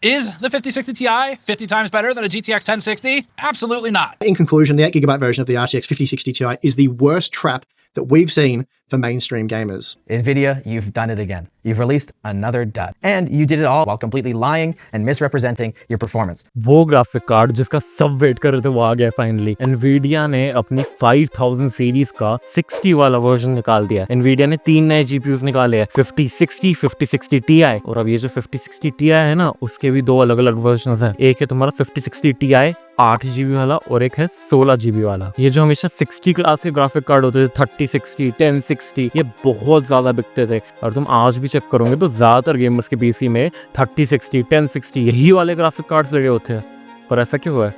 Is the 5060 Ti 50 times better than a GTX 1060? Absolutely not. In conclusion, the 8GB version of the RTX 5060 Ti is the worst trap that we've seen for mainstream gamers. NVIDIA, you've done it again. You've released another dud. And you did it all while completely lying and misrepresenting your performance. वो graphic card जिसका सब wait कर रहे थे वो आ गया finally. NVIDIA ने अपनी 5000 सीरीज का 60 वाला वर्जन निकाल दिया। NVIDIA ने 3 नए GPUs निकाले हैं, 5060, 5060 Ti। और अब ये जो 5060 Ti है ना, उसके भी 2 अलग अलग वर्जन है। एक है तुम्हारा 5060 Ti 8GB वाला और एक है 16GB वाला। ये जो हमेशा 60 क्लास के ग्राफिक कार्ड होते थे, 3060, 1060, ये बहुत ज्यादा बिकते थे। और तुम आज भी चेक करोगे तो ज्यादातर गेमर्स के पीसी में 3060, 1060 यही वाले ग्राफिक कार्ड्स लगे होते हैं। पर ऐसा क्यों है?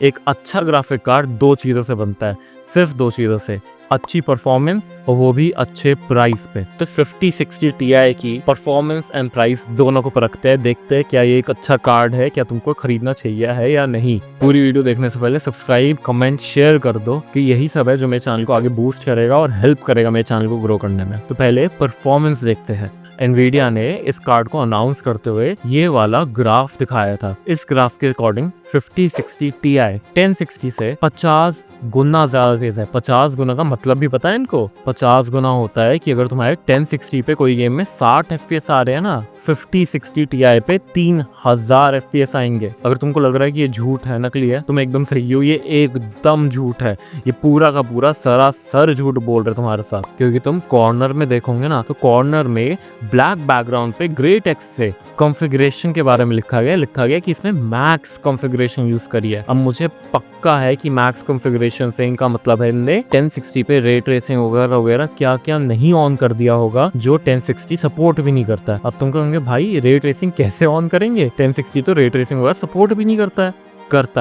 एक अच्छा ग्राफिक कार्ड 2 चीजों से बनता है, सिर्फ 2 चीजों से, अच्छी परफॉर्मेंस और वो भी अच्छे प्राइस पे। तो 5060 Ti की परफॉर्मेंस एंड प्राइस दोनों को परखते हैं, देखते हैं क्या ये एक अच्छा कार्ड है, क्या तुमको खरीदना चाहिए है या नहीं। पूरी वीडियो देखने से पहले सब्सक्राइब, कमेंट, शेयर कर दो कि यही सब है जो मेरे चैनल को आगे बूस्ट करेगा और हेल्प करेगा मेरे चैनल को ग्रो करने में। तो पहले परफॉर्मेंस देखते हैं। NVIDIA ने इस कार्ड को अनाउंस करते हुए ये वाला ग्राफ दिखाया था। इस ग्राफ के अकॉर्डिंग 5060 Ti 1060 से 50 गुना ज्यादा तेज है। 50 गुना का मतलब भी पता है इनको? 50 गुना होता है कि अगर तुम्हारे 1060 पे कोई गेम में 60 FPS आ रहे हैं ना, 5060 Ti पे 3000 FPS आएंगे। अगर तुमको लग रहा है कि ये झूठ है, नकली है, तुम एकदम सही हो, ये एकदम झूठ है। ये पूरा का पूरा सरासर झूठ बोल रहे तुम्हारे साथ। क्योंकि तुम कॉर्नर में देखोगे ना, तो कॉर्नर में ब्लैक बैकग्राउंड पे ग्रे टेक्स्ट से कॉन्फ़िगरेशन के बारे में लिखा गया कि इसमें मैक्स कॉन्फ़िगरेशन यूज करी है। अब मुझे पक्का है कि मैक्स कॉन्फ़िगरेशन से इनका मतलब है इनने 1060 पे रे ट्रेसिंग वगैरह वगैरह क्या क्या नहीं ऑन कर दिया होगा, जो 1060 सपोर्ट भी नहीं करता है। अब तुम कहोगे भाई रे ट्रेसिंग कैसे ऑन करेंगे? 1060 तो रे ट्रेसिंग वगैरह सपोर्ट भी नहीं करता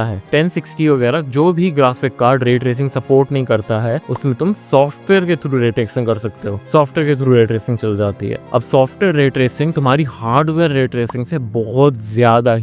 है। 1060 वगैरह जो भी graphic card ray tracing support नहीं करता है, उसमें तुम सॉफ्टवेयर के थ्रू रे ट्रेसिंग कर सकते हो। सॉफ्टवेयर के थ्रू रे ट्रेसिंग चल जाती है। अब सॉफ्टवेयर रे ट्रेसिंग तुम्हारी हार्डवेयर रे ट्रेसिंग से बहुत ज्यादा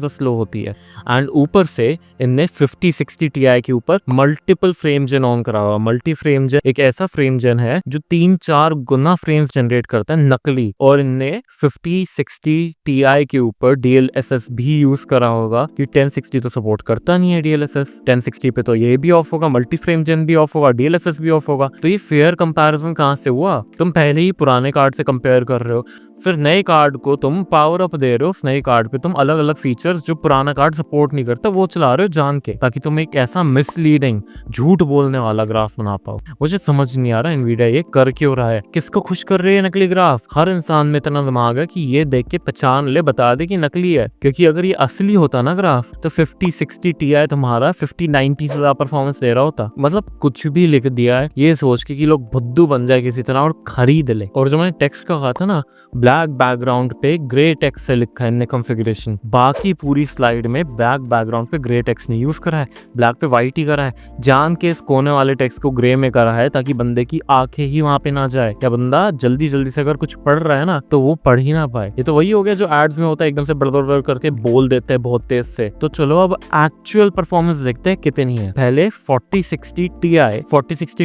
स्लो होती है। एंड ऊपर से इनने 5060 Ti के ऊपर मल्टीपल फ्रेम जेन ऑन करा हुआ। मल्टी फ्रेम जेन एक ऐसा फ्रेम जेन है जो 3-4 गुना फ्रेम्स जनरेट करता है, नकली। और इनने 5060 Ti के ऊपर DLSS भी यूज करा होगा कि 1060 तो सपोर्ट करता नहीं है DLSS। 1060 पे तो ये भी ऑफ होगा, मल्टी फ्रेम जेन भी ऑफ होगा, DLSS भी ऑफ होगा। तो ये फेयर कंपैरिजन कहाँ से हुआ? तुम पहले ही पुराने कार्ड से कंपेयर कर रहे हो, फिर नए कार्ड को तुम पावर अप दे रहे हो। उस नए कार्ड पे तुम अलग अलग फीचर्स जो पुराना कार्ड सपोर्ट नहीं करता वो चला रहे हो जान के, ताकि तुम एक ऐसा मिसलीडिंग झूठ बोलने वाला ग्राफ बना पाओ। मुझे समझ नहीं आ रहा NVIDIA ये कर क्यों रहा है, किसको खुश कर रही है नकली ग्राफ? हर इंसान में इतना दिमाग है कि ये देख के पहचान ले, बता दे कि नकली है। क्योंकि अगर ये असली होता ना ग्राफ, तो 5060 Ti तुम्हारा 5090 से ज्यादा परफॉर्मेंस दे रहा होता। मतलब कुछ भी लिख दिया है ये सोच के कि लोग बुद्धू बन जाए किसी तरह और खरीद ले। और जो मैंने टेक्स्ट का कहा था ना, ब्लैक बैकग्राउंड पे ग्रे टेक्स्ट से लिखा है इनने कॉन्फ़िगरेशन। बाकी पूरी स्लाइड में ब्लैक बैकग्राउंड पे ग्रे टेक्स्ट नहीं यूज करा है, ब्लैक पे व्हाइट ही करा है। जान के इस कोने वाले टेक्स्ट को ग्रे में करा है ताकि बंदे की आंखें ही वहां पे ना जाए। क्या बंदा जल्दी जल्दी से अगर कुछ पढ़ रहा है ना तो वो पढ़ ही ना पाए। ये तो वही हो गया जो एड्स में होता है, एकदम से बड़ करके बोल देते हैं बहुत तेज से। तो चलो अब एक्चुअल परफॉर्मेंस देखते हैं कितनी है। पहले 4060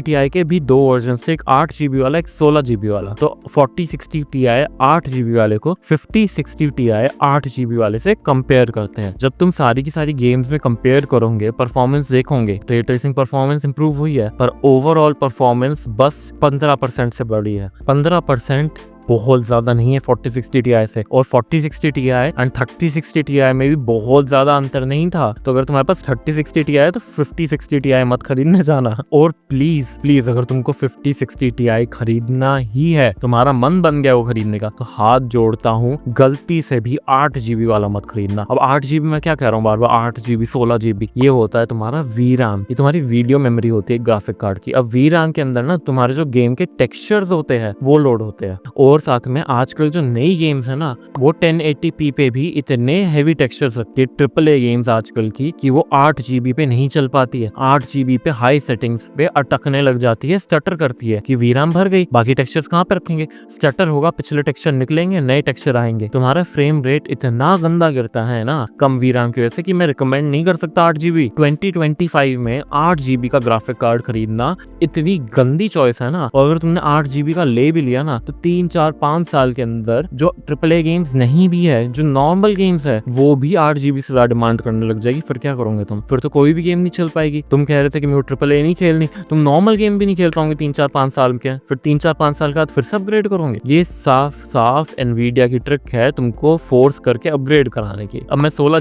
Ti के भी 2 वर्जन थे, एक 8GB वाला, एक 16GB वाला। तो 4060 Ti 8GB वाले को 5060 Ti 8GB वाले से कंपेयर करते हैं। जब तुम सारी की सारी गेम्स में कंपेयर करोगे, परफॉर्मेंस देखोगे, रे ट्रेसिंग परफॉर्मेंस इंप्रूव हुई है, पर ओवरऑल परफॉर्मेंस बस 15% से बढ़ी है। 15% बहुत ज्यादा नहीं है 4060 Ti से। और 4060 Ti एंड 3060 Ti में भी बहुत ज्यादा अंतर नहीं था। तो अगर तुम्हारे पास 3060 Ti है तो 5060 Ti मत खरीदने जाना। और प्लीज अगर तुमको 5060 Ti खरीदना ही है, तुम्हारा मन बन गया वो खरीदने का, तो हाथ जोड़ता हूँ गलती से भी 8GB वाला मत खरीदना। अब 8GB में क्या कह रहा हूँ बार बार, 8GB 16GB ये होता है तुम्हारा VRAM। ये तुम्हारी वीडियो मेमोरी होती है ग्राफिक कार्ड की। अब VRAM के अंदर ना तुम्हारे जो गेम के टेक्सचर्स होते हैं वो लोड होते हैं। और साथ में आजकल जो नई गेम्स है ना, वो 1080p पे भी इतने हेवी टेक्सचर्स रखती है AAA गेम्स आजकल की, कि वो 8GB पे नहीं चल पाती है। 8GB पे हाई सेटिंग्स पे अटकने लग जाती है, स्टटर करती है कि VRAM भर गई, बाकी टेक्सचर्स कहाँ पे रखेंगे? स्टटर होगा, पिछले टेक्सचर निकलेंगे, नए टेक्सचर आएंगे। तुम्हारा फ्रेम रेट इतना गंदा गिरता है ना कम VRAM की वजह से कि मैं रिकमेंड नहीं कर सकता 8GB। 2025 में 8GB का ग्राफिक कार्ड खरीदना इतनी गंदी चॉइस है ना। और अगर तुमने 8GB का ले भी लिया ना, तो 3-4 4-5 साल के अंदर जो AAA गेम्स नहीं भी है, जो नॉर्मल गेम्स है, वो भी 8 GB से ज्यादा डिमांड करने लग जाएगी। फिर क्या करोगे तुम? फिर तो कोई भी गेम नहीं चल पाएगी। तुम कह रहे थे कि मेरे को AAA नहीं खेलनी, तुम नॉर्मल गेम भी नहीं खेल पाओगे 3-4-5 साल के, फिर 3-4-5 साल के बाद फिर से अपग्रेड करोगे। ये साफ एनवीडिया की ट्रिक है तुमको फोर्स करके अपग्रेड कराने की। अब मैं 16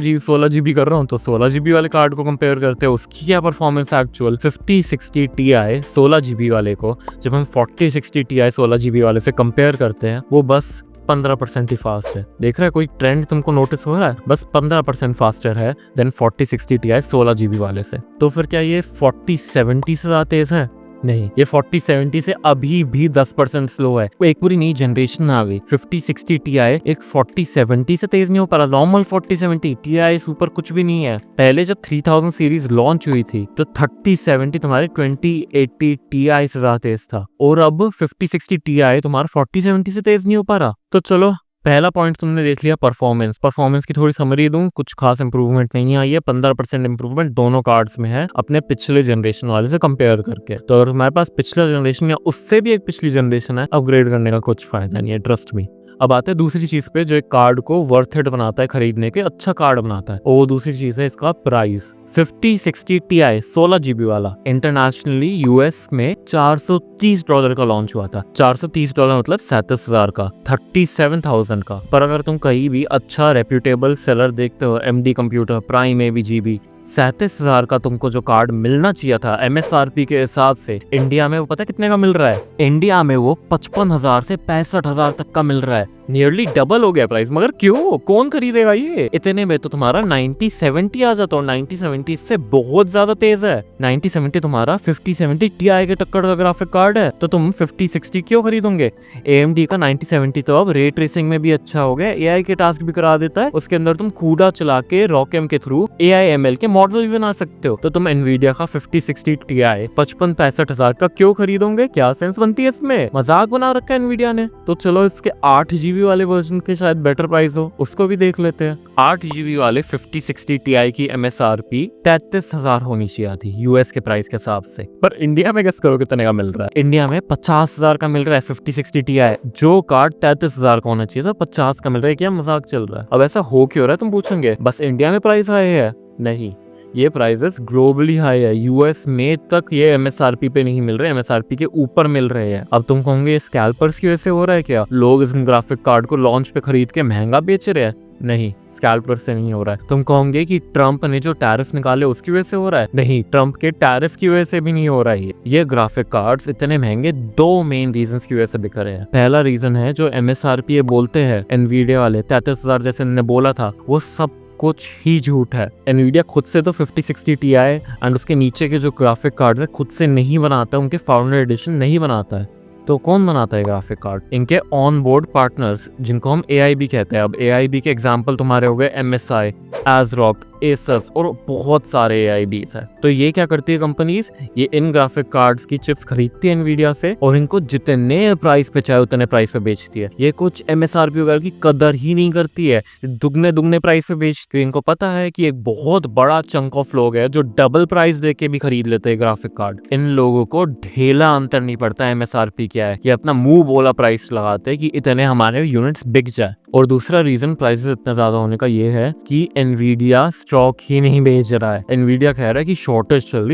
GB कर रहा हूँ, तो 16 GB वाले कार्ड को कंपेयर करते हैं, उसकी क्या परफॉर्मेंस एक्चुअल 5060 Ti 16 GB वाले को जब हम 4060 Ti 16 GB वाले से कंपेयर करते हैं, वो बस 15% ही फास्ट है। देख रहा है कोई ट्रेंड तुमको नोटिस हो रहा है? बस 15% फास्टर है देन 4060 Ti 16 GB वाले से। तो फिर क्या ये 4070 से ज्यादा तेज है? नहीं, ये 4070 से अभी भी 10% स्लो है। एक पूरी नई जनरेशन आ गई। 5060 Ti एक 4070 से तेज नहीं हो पा रहा। नॉर्मल 4070 Ti सुपर कुछ भी नहीं है। पहले जब 3000 सीरीज लॉन्च हुई थी तो 3070 तुम्हारे 2080 Ti से ज्यादा तेज था, और अब 5060 Ti तुम्हारा 4070 से तेज नहीं हो पा रहा। तो चलो, पहला पॉइंट तुमने देख लिया परफॉर्मेंस की थोड़ी समरी दूं। कुछ खास इंप्रूवमेंट नहीं आई है, 15% इंप्रूवमेंट दोनों कार्ड्स में है अपने पिछले जनरेशन वाले से कंपेयर करके। तो अगर हमारे पास पिछला जनरेशन या उससे भी एक पिछली जनरेशन है, अपग्रेड करने का कुछ फायदा नहीं है, ट्रस्ट मी। अब आते हैं दूसरी चीज पे जो एक कार्ड को वर्थ इट बनाता है खरीदने के, अच्छा कार्ड बनाता है। वो दूसरी चीज है इसका प्राइस। 5060 Ti 16 GB वाला इंटरनेशनली यूएस में $430 का लॉन्च हुआ था। $430 मतलब 37,000 का, 37,000 का। पर अगर तुम कहीं भी अच्छा रेप्यूटेबल सेलर देखते हो, MD कंप्यूटर, प्राइम ABGB, 37,000 का तुमको जो कार्ड मिलना चाहिए था MSRP के हिसाब से, इंडिया में वो पता कितने का मिल रहा है? इंडिया में वो 55,000 से 65,000 तक का मिल रहा है। नियरली डबल हो गया प्राइस। मगर क्यों? कौन खरीदेगा ये? इतने में तो तुम्हारा 9070 आ जाता है। 9070 से बहुत ज्यादा तेज है। 9070 तुम्हारा 5070 Ti के टक्कर का ग्राफिक कार्ड है, तो तुम 5060 क्यों खरीदोगे? AMD का 9070 तो अब रे ट्रेसिंग में भी अच्छा हो गया, AI के टास्क भी करा देता है। उसके अंदर तुम CUDA चला के ROCm के थ्रू AI ML के मॉडल भी बना सकते हो। तो तुम Nvidia का 5060 Ti 55-65,000 का क्यों खरीदोगे? क्या सेंस बनती है इसमें? मजाक बना रखा है Nvidia ने। तो चलो इसके 8 GB वाले वर्जन के शायद बेटर प्राइस हो, उसको भी देख लेते हैं। 8 GB वाले 5060 Ti की MSRP 33,000 होनी चाहिए थी यूएस के प्राइस के हिसाब से। पर इंडिया में गेस करो कितने का मिल रहा है? इंडिया में 50,000 का मिल रहा है 5060 Ti। जो कार्ड 33,000 का होना चाहिए था 50 का मिल रहा है। क्या मजाक चल रहा है? अब ऐसा हो क्यों रहा है तुम पूछेंगे? बस इंडिया में प्राइस हाई है? नहीं, ये प्राइसेस ग्लोबली हाई है। यूएस में तक ये MSRP पे नहीं मिल रहे, MSRP के ऊपर मिल रहे हैं। अब तुम कहोगे स्कैल्पर्स की वजह से हो रहा है क्या? लोग इस ग्राफिक कार्ड को लॉन्च पे खरीद के महंगा बेच रहे हैं? नहीं, स्कैल्पर से नहीं हो रहा है। तुम कहोगे कि ट्रम्प ने जो टैरिफ निकाले उसकी वजह से हो रहा है? नहीं, ट्रम्प के टैरिफ की वजह से भी नहीं हो रहा है। ये ग्राफिक कार्ड्स इतने महंगे 2 मेन रीजंस की वजह से बिक रहे हैं। पहला रीजन है जो MSRP ये बोलते हैं एनवीडिया वाले 33,000 जैसे ने बोला था, वो सब कुछ ही झूठ है। एनवीडिया खुद से तो 5060 Ti एंड उसके नीचे के जो ग्राफिक कार्ड है खुद से नहीं बनाता, उनके फाउंडर एडिशन नहीं बनाता है। तो कौन बनाता है ग्राफिक कार्ड? इनके ऑन बोर्ड पार्टनर्स, जिनको हम AIB कहते हैं। अब AIB के एग्जांपल तुम्हारे हो गए MSI, ASRock, Asus और बहुत सारे AIBs है। तो ये क्या करती है कंपनीज? ये इन ग्राफिक कार्ड्स की चिप्स खरीदती है एनवीडिया से और इनको जितने प्राइस पे चाहे उतने प्राइस पे बेचती है। ये कुछ MSRP वगैरह की कदर ही नहीं करती है, दुगने प्राइस पे बेचती है। इनको पता है कि एक बहुत बड़ा चंक ऑफ लोग है जो डबल प्राइस दे के भी खरीद लेते हैं ग्राफिक कार्ड। इन लोगों को ढेला अंतर नहीं पड़ता MSRP क्या है। ये अपना मुंह बोला प्राइस लगाते हैं कि इतने हमारे यूनिट्स बिक जाए। और दूसरा रीजन प्राइसेस इतना ज्यादा होने का ये है कि एनवीडिया स्टॉक ही नहीं बेच रहा है। एनवीडिया कह रहा है कि शॉर्टेज चल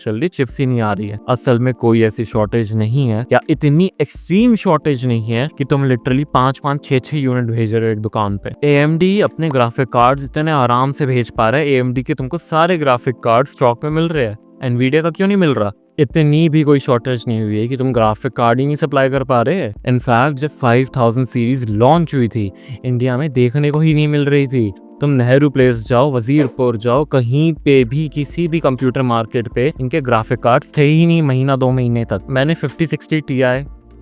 रही, चिप्स ही नहीं आ रही है। असल में कोई ऐसी शॉर्टेज नहीं है, या इतनी एक्सट्रीम शॉर्टेज नहीं है कि तुम लिटरली 5-5, 6-6 यूनिट भेज रहे हो एक दुकान पे। AMD अपने ग्राफिक कार्ड इतने आराम से भेज पा रहा है। AMD के तुमको सारे ग्राफिक कार्ड स्टॉक में मिल रहे हैं, एनवीडिया का क्यों नहीं मिल रहा? इतनी भी कोई शॉर्टेज नहीं हुई है कि तुम ग्राफिक कार्ड ही नहीं सप्लाई कर पा रहे। इनफैक्ट जब 5000 सीरीज लॉन्च हुई थी, इंडिया में देखने को ही नहीं मिल रही थी। तुम नेहरू प्लेस जाओ, वजीरपुर जाओ, कहीं पे भी किसी भी कंप्यूटर मार्केट पे इनके ग्राफिक कार्ड्स थे ही नहीं महीना 2 महीने तक। मैंने 5060 Ti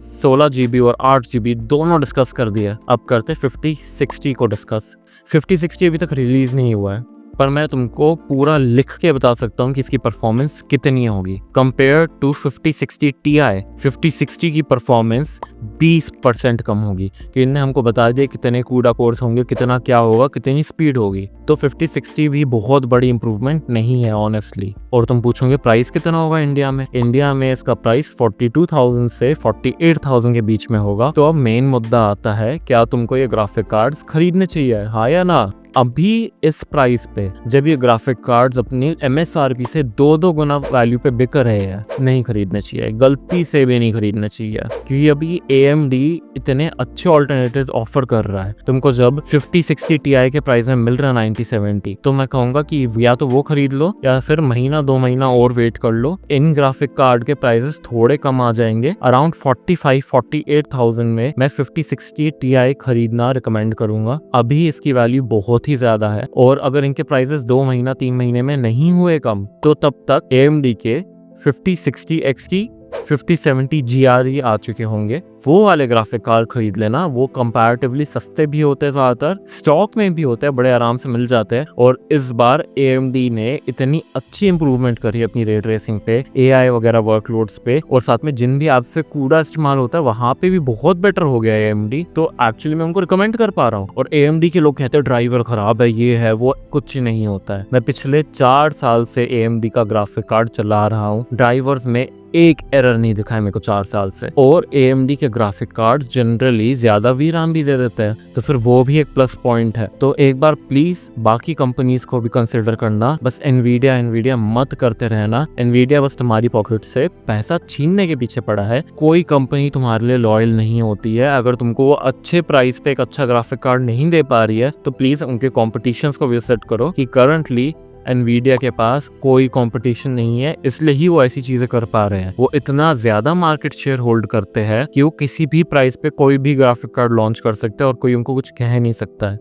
16 GB और 8 GB दोनों डिस्कस कर दिया। अब करते 5060 को डिस्कस। 5060 अभी तक रिलीज नहीं हुआ है। पर मैं तुमको पूरा लिख के बता सकता हूँ कि इसकी परफॉर्मेंस कितनी होगी कंपेयर टू 5060 Ti। 5060 की परफॉर्मेंस 20% कम होगी कि इनने हमको बता दिया कितने कूडा कोर्स होंगे, कितना क्या होगा, कितनी स्पीड होगी। तो 5060 भी बहुत बड़ी इंप्रूवमेंट नहीं है ऑनेस्टली। और तुम पूछोगे प्राइस कितना होगा इंडिया में? इंडिया में इसका प्राइस 42,000 से 48,000 के बीच में होगा। तो अब मेन मुद्दा आता है, क्या तुमको ये ग्राफिक कार्ड्स खरीदने चाहिए, हाँ या ना? अभी इस प्राइस पे जब ये ग्राफिक कार्ड्स अपनी MSRP से 2 गुना वैल्यू पे बिक रहे हैं, नहीं खरीदने चाहिए, गलती से भी नहीं खरीदना चाहिए। क्योंकि अभी AMD इतने अच्छे ऑल्टरनेटिव्स ऑफर कर रहा है तुमको। जब 5060 Ti के प्राइस में मिल रहा है 9070, तो मैं कहूंगा कि या तो वो खरीद लो या फिर महीना 2 महीना और वेट कर लो। इन ग्राफिक कार्ड के प्राइसेस थोड़े कम आ जाएंगे। अराउंड 45-48,000 में मैं 5060 Ti खरीदना रिकमेंड करूंगा। अभी इसकी वैल्यू बहुत ही ज्यादा है, और अगर इनके प्राइसेस 2 महीना 3 महीने में नहीं हुए कम, तो तब तक AMD के 5060 XT 5070 GRE आ चुके होंगे। वो वाले ग्राफिक कार्ड खरीद लेना, वो कंपैरेटिवली सस्ते भी होते हैं, ज्यादातर स्टॉक में भी होते हैं, बड़े आराम से मिल जाते हैं। और इस बार AMD ने इतनी अच्छी इंप्रूवमेंट करी अपनी रे ट्रेसिंग पे, AI वगैरह वर्कलोड्स पे, और साथ में जिन भी ऐप से कूड़ा इस्तेमाल होता है वहां पे भी बहुत बेटर हो गया है AMD। तो एक्चुअली मैं उनको रिकमेंड कर पा रहा हूँ। और AMD के लोग कहते हैं ड्राइवर खराब है, ये है वो, कुछ नहीं होता है। मैं पिछले 4 साल से AMD का ग्राफिक कार्ड चला रहा हूँ, ड्राइवर्स में एक एरर नहीं दिखा है मेरे को 4 साल से। और AMD के ग्राफिक कार्ड्स जनरली ज्यादा VRAM भी दे देते हैं, तो फिर वो भी एक प्लस पॉइंट है। तो एक बार प्लीज बाकी कंपनीज को भी कंसिडर करना, बस एनवीडिया मत करते रहना। एनवीडिया बस तुम्हारी पॉकेट से पैसा छीनने के पीछे पड़ा है। कोई कंपनी तुम्हारे लिए लॉयल नहीं होती है। अगर तुमको वो अच्छे प्राइस पे एक अच्छा ग्राफिक कार्ड नहीं दे पा रही है, तो प्लीज उनके कॉम्पिटिशंस को विजिट करो कि करंटली एनवीडिया के पास कोई कंपटीशन नहीं है, इसलिए ही वो ऐसी चीजें कर पा रहे हैं। वो इतना ज्यादा मार्केट शेयर होल्ड करते हैं कि वो किसी भी प्राइस पे कोई भी ग्राफिक कार्ड लॉन्च कर सकते हैं और कोई उनको कुछ कह नहीं सकता है।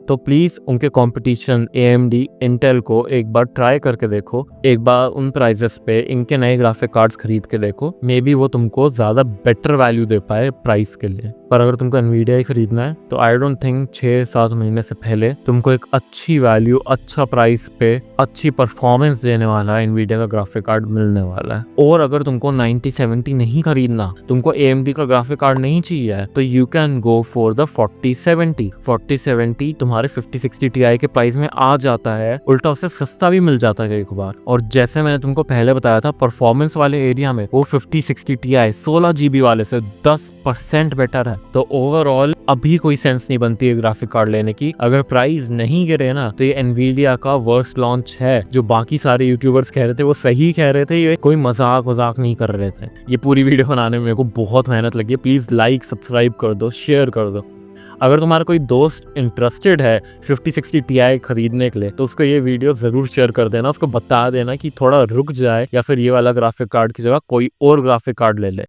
तो प्लीज उनके कंपटीशन AMD, इंटेल को एक बार ट्राई करके देखो। एक बार उन प्राइसेस पे इनके नए ग्राफिक कार्ड्स खरीद के देखो, मे बी वो तुमको ज्यादा बेटर वैल्यू दे पाए प्राइस के लिए। पर अगर तुमको एनवीडिया ही खरीदना है, तो आई डोंट थिंक 6-7 महीने से पहले तुमको एक अच्छी वैल्यू, अच्छा प्राइस पे, अच्छी परफॉर्मेंस देने वाला एनवीडिया का ग्राफिक कार्ड मिलने वाला है। और अगर तुमको 9070 नहीं खरीदना, तुमको AMD का ग्राफिक कार्ड नहीं चाहिए, तो you can go for the 4070। 4070 तुम्हारे 5060 Ti के प्राइस में आ जाता है, उल्टा उससे सस्ता भी मिल जाता है एक बार। और जैसे मैंने तुमको पहले बताया था, परफॉर्मेंस वाले एरिया में वो 5060 Ti 16 GB वाले से 10% बेटर है। तो ओवरऑल अभी कोई सेंस नहीं बनती है ग्राफिक कार्ड लेने की। अगर प्राइस नहीं गिरे ना, तो ये एनवीडिया का वर्स्ट लॉन्च है। जो बाकी सारे यूट्यूबर्स कह रहे थे वो सही कह रहे थे, ये कोई मजाक नहीं कर रहे थे। ये पूरी वीडियो बनाने में मेरे को बहुत मेहनत लगी है। प्लीज लाइक, सब्सक्राइब कर दो, शेयर कर दो। अगर तुम्हारा कोई दोस्त इंटरेस्टेड है 5060 Ti खरीदने के लिए, तो उसको ये वीडियो जरूर शेयर कर देना। उसको बता देना कि थोड़ा रुक जाए, या फिर ये वाला ग्राफिक कार्ड की जगह कोई और ग्राफिक कार्ड ले ले।